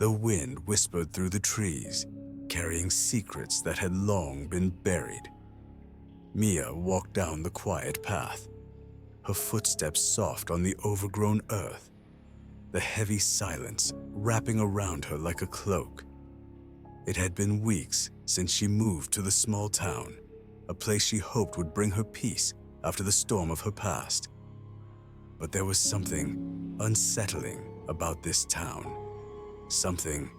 The wind whispered through the trees, carrying secrets that had long been buried. Mia walked down the quiet path, her footsteps soft on the overgrown earth, the heavy silence wrapping around her like a cloak. It had been weeks since she moved to the small town, a place she hoped would bring her peace after the storm of her past. But there was something unsettling about this town, something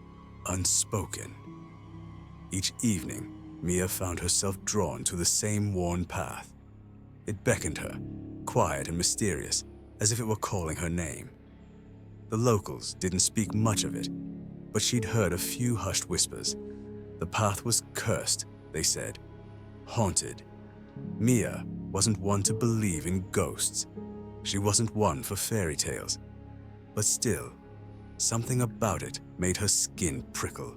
unspoken. Each evening, Mia found herself drawn to the same worn path. It beckoned her, quiet and mysterious, as if it were calling her name. The locals didn't speak much of it, but she'd heard a few hushed whispers. The path was cursed, they said, haunted. Mia wasn't one to believe in ghosts. She wasn't one for fairy tales. But still, something about it made her skin prickle.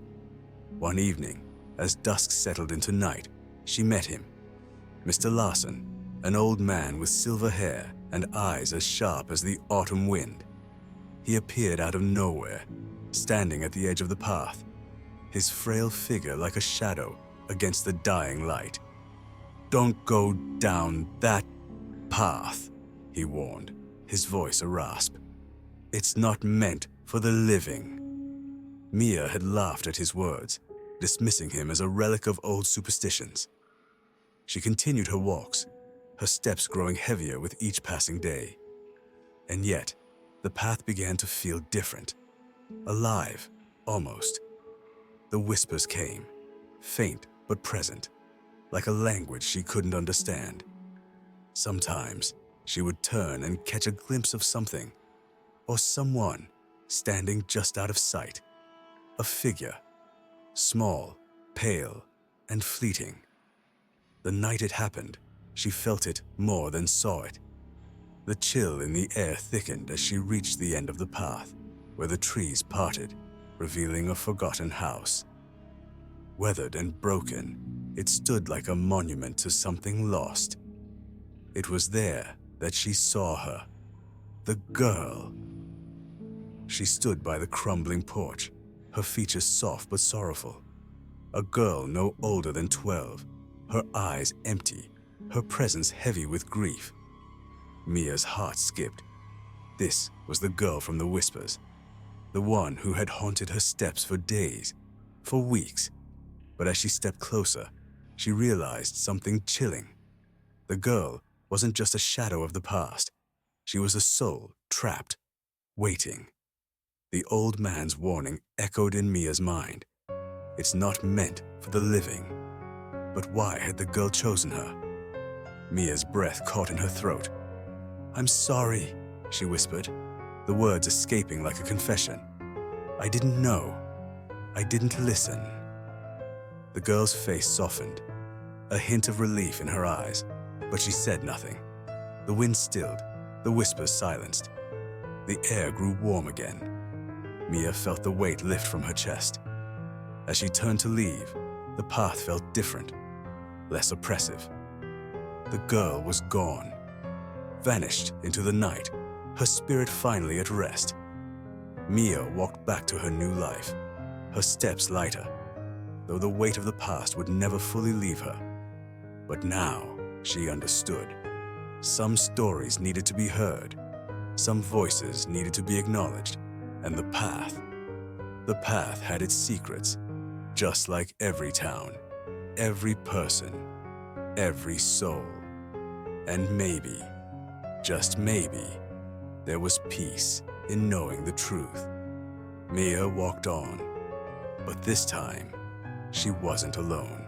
One evening, as dusk settled into night, she met him. Mr. Larson, an old man with silver hair and eyes as sharp as the autumn wind. He appeared out of nowhere, standing at the edge of the path, his frail figure like a shadow against the dying light. "Don't go down that path," he warned, his voice a rasp. "It's not meant for the living." Mia had laughed at his words, dismissing him as a relic of old superstitions. She continued her walks, her steps growing heavier with each passing day. And yet, the path began to feel different, alive, almost. The whispers came, faint but present, like a language she couldn't understand. Sometimes, she would turn and catch a glimpse of something, or someone, standing just out of sight. A figure, small, pale, and fleeting. The night it happened, she felt it more than saw it. The chill in the air thickened as she reached the end of the path, where the trees parted, revealing a forgotten house. Weathered and broken, it stood like a monument to something lost. It was there that she saw her, the girl. She stood by the crumbling porch, her features soft but sorrowful. A girl no older than 12, her eyes empty, her presence heavy with grief. Mia's heart skipped. This was the girl from the whispers, the one who had haunted her steps for days, for weeks. But as she stepped closer, she realized something chilling. The girl wasn't just a shadow of the past. She was a soul trapped, waiting. The old man's warning echoed in Mia's mind. It's not meant for the living. But why had the girl chosen her? Mia's breath caught in her throat. "I'm sorry," she whispered, the words escaping like a confession. "I didn't know. I didn't listen." The girl's face softened, a hint of relief in her eyes, but she said nothing. The wind stilled, the whispers silenced. The air grew warm again. Mia felt the weight lift from her chest. As she turned to leave, the path felt different, less oppressive. The girl was gone, vanished into the night, her spirit finally at rest. Mia walked back to her new life, her steps lighter, though the weight of the past would never fully leave her. But now she understood. Some stories needed to be heard, some voices needed to be acknowledged, and the path had its secrets, just like every town, every person, every soul. And maybe, just maybe, there was peace in knowing the truth. Mia walked on, but this time, she wasn't alone.